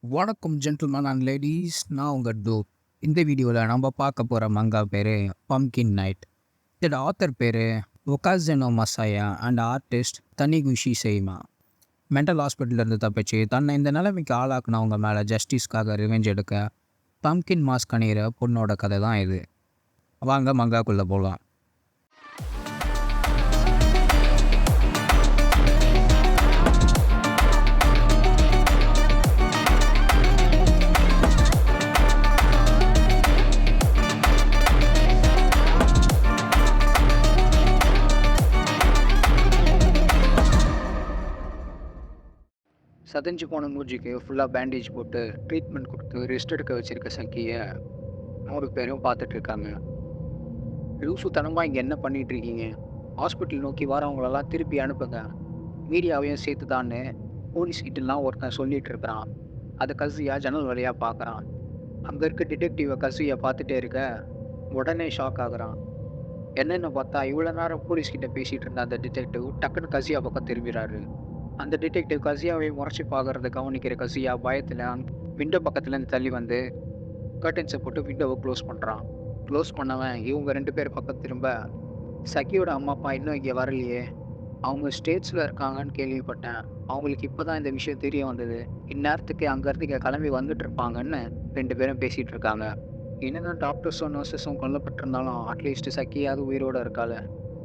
வணக்கம் gentleman and ladies, நான் உங்கள் டூ. இந்த வீடியோவில் நம்ம பார்க்க போகிற மங்கா பேர் பம்கின் நைட். இதோட ஆத்தர் பேர் ஒகாசனோ மசாயா அண்ட் ஆர்டிஸ்ட் தனிகுஷி செய்மா. மென்டல் ஹாஸ்பிட்டலேருந்து தப்பிச்சு தன்னை இந்த நிலைமைக்கு ஆளாக்குனவங்க மேலே ஜஸ்டிஸ்க்காக ரிவெஞ்ச் எடுக்க பம்கின் மாஸ்க் அணிகிற பொண்ணோட கதை தான் இது. வாங்க மங்காக்குள்ளே போகலாம். சதஞ்சு போன மூஞ்சிக்கு ஃபுல்லாக பேண்டேஜ் போட்டு ட்ரீட்மெண்ட் கொடுத்து ரெஸ்ட் எடுக்க வச்சுருக்க சக்கியை 100 பேரும் பார்த்துட்டு இருக்காங்க. லூசுத்தனமாக இங்கே என்ன பண்ணிட்டு இருக்கீங்க? ஹாஸ்பிட்டல் நோக்கி வரவங்களெல்லாம் திருப்பி அனுப்புங்க, மீடியாவையும் சேர்த்து தான்னு போலீஸ் கிட்டலாம் ஒருத்தன் சொல்லிட்டு இருக்கிறான். அதை கசியா ஜன்னல் வழியாக பார்க்குறான். அங்கே இருக்க டிடெக்டிவை கசியை பார்த்துட்டே இருக்க உடனே ஷாக் ஆகுறான். என்னென்னு பார்த்தா இவ்வளோ நேரம் போலீஸ்கிட்ட பேசிகிட்டு இருந்த அந்த டிடெக்டிவ் டக்குன்னு கசியா பக்கம் திரும்பிறாரு. அந்த டிடெக்டிவ் கசியாவை முறைச்சி பார்க்கறத கவனிக்கிற கசியா பயத்தில் விண்டோ பக்கத்துலேருந்து தள்ளி வந்து கர்டன்ஸை போட்டு விண்டோவை க்ளோஸ் பண்ணுறான். க்ளோஸ் பண்ணவன் இவங்க 2 பேர் பக்கம் திரும்ப, சக்கியோட அம்மா அப்பா இன்னும் இங்கே வரலையே, அவங்க ஸ்டேட்ஸில் இருக்காங்கன்னு கேள்விப்பட்டேன், அவங்களுக்கு இப்போ தான் இந்த விஷயம் தெரிய வந்தது, இந்நேரத்துக்கு அங்கேருந்து இங்கே கிளம்பி வந்துட்டு இருப்பாங்கன்னு 2 பேரும் பேசிகிட்டு இருக்காங்க. என்னென்ன டாக்டர்ஸும் நர்சஸும் கொல்லப்பட்டிருந்தாலும் அட்லீஸ்ட் சக்கியாவது உயிரோடு இருக்காள்.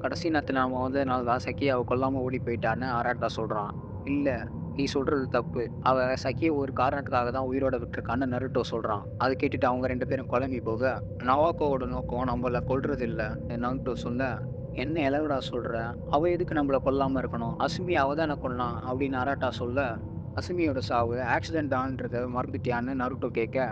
கடைசி நேரத்தில் நம்ம வந்ததுனால தான் சக்கியாவை கொல்லாமல் ஓடி போயிட்டான்னு ஆராட்டா சொல்கிறான். இல்லை, நீ சொல்கிறது தப்பு, அவள் சக்கியை ஒரு காரணத்துக்காக தான் உயிரோட விட்டுருக்கான்னு நருட்டோ சொல்கிறான். அதை கேட்டுட்டு அவங்க 2 பேரும் குழம்பி போக, நவாக்கோவோட நோக்கம் நம்மளை கொல்றது இல்லை நருட்டோ சொல்ல, என்ன இலவடா சொல்கிற, அவள் எதுக்கு நம்மளை கொல்லாமல் இருக்கணும், அசுமி அவள் தானே கொல்லான் அப்படின்னு ஆராட்டா சொல்ல, அசுமியோட சாவு ஆக்சிடென்ட் தான்ன்றதை மறந்துட்டியான்னு நருட்டோ கேட்க,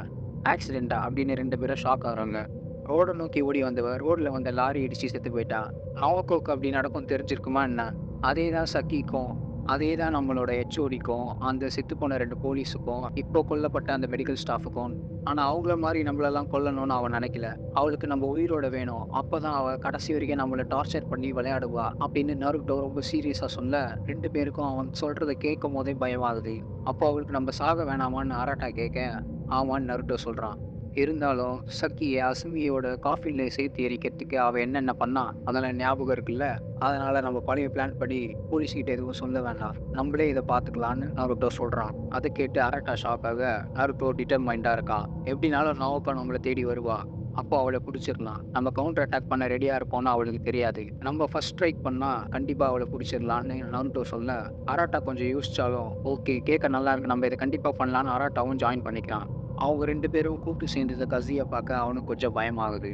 ஆக்சிடென்ட்டா அப்படின்னு 2 பேரும் ஷாக் ஆகுறாங்க. ரோடை நோக்கி ஓடி வந்தவர் ரோட்டில் வந்த லாரி இடித்து செத்து போயிட்டா. நவாக்கோக்கு அப்படி நடக்கும் தெரிஞ்சிருக்குமா என்ன? அதே தான் சக்கிக்கும், அதே தான் நம்மளோட ஹெச்ஓடிக்கும், அந்த செத்து போன 2 போலீஸுக்கும், இப்போ கொல்லப்பட்ட அந்த மெடிக்கல் ஸ்டாஃபுக்கும். ஆனால் அவங்கள மாதிரி நம்மளெல்லாம் கொல்லணும்னு அவன் நினைக்கல. அவளுக்கு நம்ம உயிரோட வேணும், அப்போ தான் அவள் கடைசி வரைக்கும் நம்மளை டார்ச்சர் பண்ணி விளையாடுவா அப்படின்னு நருட்டோ ரொம்ப சீரியஸாக சொல்ல, 2 பேருக்கும் அவன் சொல்கிறத கேட்கும் போதே பயமாகுது. அப்போ அவளுக்கு நம்ம சாக வேணாமான்னு ஆராட்டா கேட்க, ஆமான்னு நருட்டோ சொல்கிறான். இருந்தாலும் சக்கியை அசுமியோட காஃபினில் சேர்த்து எரிக்கிறதுக்கு அவள் என்னென்ன பண்ணா அதெல்லாம் ஞாபகம் இருக்குல்ல, அதனால் நம்ம பழைய பிளான் படி போலீஸ்கிட்ட எதுவும் சொல்ல வேண்டாம், நம்மளே இதை பார்த்துக்கலான்னு நருட்டோ சொல்கிறான். அதை கேட்டு அரட்டா ஷாக்காக நருட்டோ டிட்டர்மைண்டாக இருக்கான். எப்படினாலும் நவாக்கோ நம்மளை தேடி வருவா, அப்போ அவளை பிடிச்சிடலாம், நம்ம கவுண்டர் அட்டாக் பண்ண ரெடியாக இருப்போம்னு அவளுக்கு தெரியாது, நம்ம ஃபர்ஸ்ட் ஸ்ட்ரைக் பண்ணால் கண்டிப்பாக அவளை பிடிச்சிடலான்னு நருட்டோ சொல்ல, அராட்டா கொஞ்சம் யோசிச்சாலும் ஓகே கேட்க நல்லா இருக்கு, நம்ம இதை கண்டிப்பாக பண்ணலான்னு அராட்டாவும் ஜாயின் பண்ணிக்கலாம். அவங்க 2 பேரும் கூப்பிட்டு சேர்ந்ததை கசியை பார்க்க அவனுக்கு கொஞ்சம் பயமாகுது.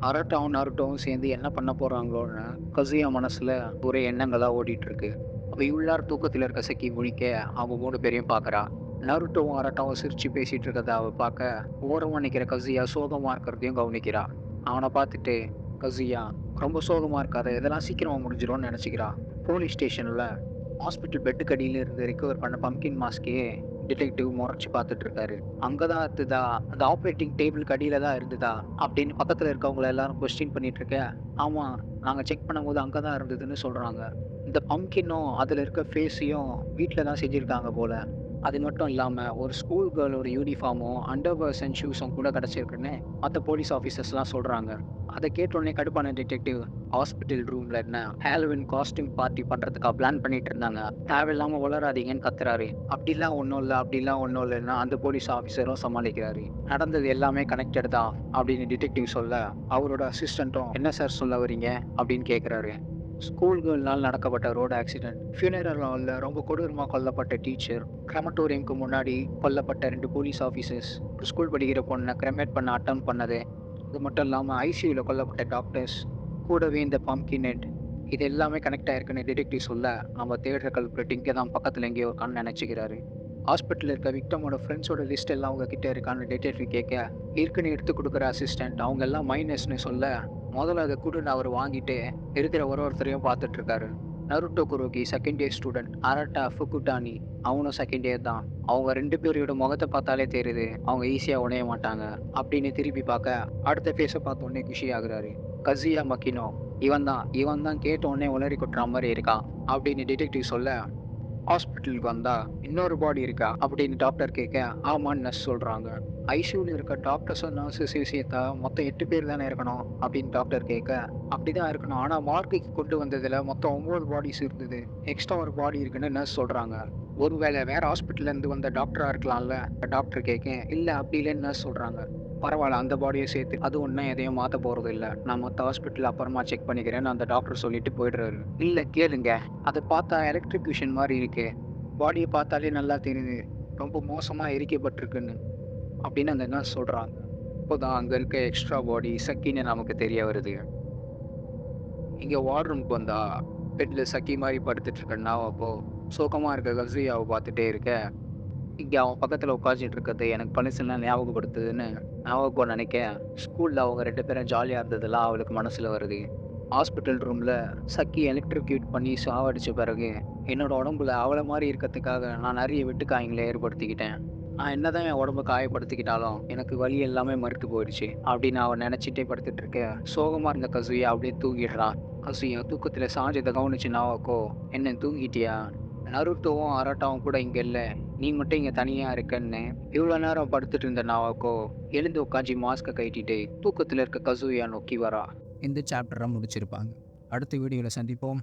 அரட்டாவும் நருட்டோவும் சேர்ந்து என்ன பண்ண போகிறாங்களோன்னு கசியா மனசில் ஒரே எண்ணங்களாக ஓடிட்டுருக்கு. அவள் உள்ளார் தூக்கத்தில் இருக்க சக்கி முழிக்க அவங்க 3 பேரையும் பார்க்குறா. நருட்டோவும் அரட்டாவும் சிரித்து பேசிகிட்டு இருக்கிறத அவள் பார்க்க ஓரமாக நிற்கிற கசியா சோகமாக இருக்கிறதையும் கவனிக்கிறா. அவனை பார்த்துட்டு, கசியா ரொம்ப சோகமாக இருக்காத, இதெல்லாம் சீக்கிரமாக முடிஞ்சிடும்னு நினச்சிக்கிறா. போலீஸ் ஸ்டேஷனில் ஹாஸ்பிட்டல் பெட்டுக்கு அடியில் இருந்து ரிகவர் பண்ண பம்கின் மாஸ்கே டிடெக்டிவ் முறைச்சி பார்த்துட்டு இருக்காரு. அங்கே தான் இருந்ததா, அந்த ஆப்ரேட்டிங் டேபிளுக்கு அடியில் தான் இருந்ததா அப்படின்னு பக்கத்தில் இருக்கவங்கள எல்லாரும் கொஸ்டின் பண்ணிட்டு இருக்க, ஆமாம் நாங்கள் செக் பண்ணும்போது அங்கே தான் இருந்ததுன்னு சொல்கிறாங்க. இந்த பம்கினும் அதில் இருக்க ஃபேஸையும் வீட்டில் தான் செஞ்சுருக்காங்க போல். அது மட்டும் இல்லாமல் ஒரு ஸ்கூல் கேர்ளோட யூனிஃபார்மும் அண்டர்வேர்ஸ் அண்ட் ஷூஸும் கூட கிடச்சிருக்குன்னு மற்ற போலீஸ் ஆஃபீஸர்ஸ்லாம் சொல்கிறாங்க. அதை கேட்டோடனே கடுப்பான டிடெக்டிவ் ஹாஸ்பிட்டல் ரூமில் என்ன ஹாலோவின் காஸ்டியூம் பார்ட்டி பண்ணுறதுக்காக பிளான் பண்ணிட்டு இருந்தாங்க, தேவையில்லாமல் உளராதீங்கன்னு கத்துறாரு. அப்படிலாம் ஒன்றும் இல்லை, அப்படிலாம் ஒன்றும் இல்லைன்னா அந்த போலீஸ் ஆஃபீஸரும் சமாளிக்கிறாரு. நடந்தது எல்லாமே கனெக்டட் தான் அப்படின்னு டிடெக்டிவ் சொல்ல, அவரோட அசிஸ்டண்ட்டும் என்ன சார் சொல்ல வரீங்க அப்படின்னு கேட்குறாரு. ஸ்கூல் கேர்ள்னால் நடக்கப்பட்ட ரோடு ஆக்சிடென்ட், ஃபியூனரல் ஹாலில் ரொம்ப கொடூரமாக கொல்லப்பட்ட டீச்சர், கிரமட்டோரியமுக்கு முன்னாடி கொல்லப்பட்ட 2 போலீஸ் ஆஃபீஸர்ஸ், ஸ்கூல் படிக்கிற பொண்ணை கிரெமேட் பண்ண அட்டம் பண்ணது, அது மட்டும் இல்லாமல் ஐசியூவில் கொல்லப்பட்ட டாக்டர்ஸ், கூடவே இந்த பம்கின் ஹெட், இது எல்லாமே கனெக்ட் ஆகிருக்குன்னு டிடெக்டிவ் சொல்ல, நம்ம தேடுற கல்பிரேட் இங்கே தான் பக்கத்தில் எங்கேயோ இருக்கான்னு நினச்சிக்கிறாரு. ஹாஸ்பிட்டலில் இருக்க விக்டமோட ஃப்ரெண்ட்ஸோட லிஸ்ட் எல்லாம் அவங்க கிட்டே இருக்கான்னு டிடெக்டிவ் கேட்க, இருக்குன்னு எடுத்து கொடுக்குற அசிஸ்டண்ட் அவங்க எல்லாம் மைனஸ்னு சொல்ல, முதல்ல அதை கூட அவர் வாங்கிட்டு இருக்கிற ஒருத்தரையும் பார்த்துட்ருக்காரு. நருட்டோ குரோகி செகண்ட் இயர் ஸ்டூடெண்ட் அரட்டா ஃபுகுட்டானி அவனும் செகண்ட் இயர் தான். அவங்க 2 பேரோட முகத்த பார்த்தாலே தெரியுது. அவங்க ஈஸியா உடைய மாட்டாங்க. அப்படின்னு திருப்பி பார்க்க, அடுத்த ஃபேஸ பார்த்த உடனே குஷி ஆகுறாரு. கஸுயா மக்கினோ இவன் தான் கேட்ட உடனே உளறி கொட்டுற மாரி இருக்கான். அப்படின்னு டிடெக்டிவ் சொல்ல, ஹாஸ்பிட்டலுக்கு வந்தா, "இன்னொரு பாடி இருக்கா?" அப்படின்னு டாக்டர் கேட்க, ஆமான்னு நர்ஸ் சொல்றாங்க. ஐசியூல இருக்க டாக்டர்ஸும், நர்ஸஸையும் சேர்த்தா மொத்தம் 8 பேர் தானே இருக்கணும் அப்படின்னு டாக்டர் கேட்க, அப்படிதான் இருக்கணும். ஆனா மார்க்குக்கு கொண்டு வந்ததுல மொத்தம் 9 பாடிஸ் இருந்தது. எக்ஸ்ட்ரா ஒரு பாடி இருக்குன்னு நர்ஸ் சொல்றாங்க. ஒருவேளை வேற ஹாஸ்பிட்டல்ல இருந்து வந்த டாக்டரா இருக்கலாம்ல? டாக்டர் கேட்க, இல்ல அப்படி இல்லைன்னு நர்ஸ் சொல்றாங்க. பரவாயில்ல அந்த பாடியும் சேர்த்து அது ஒண்ணும் எதையும் மாத்த போறது இல்ல. நான் மத்த ஹாஸ்பிட்டல் அப்புறமா செக் பண்ணிக்கிறேன்னு அந்த டாக்டர் சொல்லிட்டு போயிடுறாரு. இல்ல கேளுங்க. அத பார்த்தா எலக்ட்ரிக்யூஷன் மாரி இருக்கே. பாடிய பார்த்தாலே நல்லா தெரியுது. ரொம்ப மோசமா எரிக்கப்பட்டிருக்குன்னு. அப்படின்னு அந்த நர்ஸ் சொல்றாங்க. அப்போதான் அங்க இருக்க எக்ஸ்ட்ரா பாடி சக்கின்னு நமக்கு தெரிய வருது. இங்க வார்ட் ரூம்க்கு வந்தா, பெட்ல சக்கி மாரி படுத்துட்டு இருக்க நாவாக்கோ, சோகமா இருக்க கஸுயாவ பார்த்துட்டே இருக்க, இங்க அவன் பக்கத்துல உட்காந்துட்டு இருக்கிறது எனக்கு பழசெல்லாம் ஞாபகப்படுத்துதுன்னு நாவாக்கோ நினைக்க, ஸ்கூல்ல அவங்க 2 பேரும் ஜாலியா இருந்ததெல்லாம் அவளுக்கு மனசுல வருது. ஹாஸ்பிட்டல் ரூம்ல சக்கி எலக்ட்ரிக்யூட் பண்ணி சாவடிச்ச பிறகு, என்னோட உடம்புல அவள மாரி இருக்கிறதுக்காக நான் நெறைய வெட்டுக்காயங்கள ஏற்படுத்திக்கிட்டேன். நான் என்னதான் என் உடம்ப காயப்படுத்திக்கிட்டாலும், எனக்கு வலி எல்லாமே மறுத்து போயிடுச்சு. அப்படின்னு அவ நினைச்சிட்டே படுத்துட்டு இருக்க, சோகமா இருந்த கஸுயா அப்படியே தூங்கிடுறா. கஸுயா தூக்கத்துல சாஞ்சத கவனிச்ச நாவாக்கோ, "என்ன தூங்கிட்டியா? நருட்டோவும், அரட்டாவும் கூட இங்க இல்ல. நீ மட்டும் இங்க தனியா இருக்கன்னு." இவ்வளோ நேரம் படுத்துட்டு இருந்த நாவாக்கோ, எழுந்து உட்காந்து மாஸ்க்க கழட்டிட்டு, தூக்கத்துல இருக்க கஸுயா நோக்கி வரா. இந்த சாப்டர முடிச்சிருப்பாங்க. அடுத்த வீடியோல சந்திப்போம்.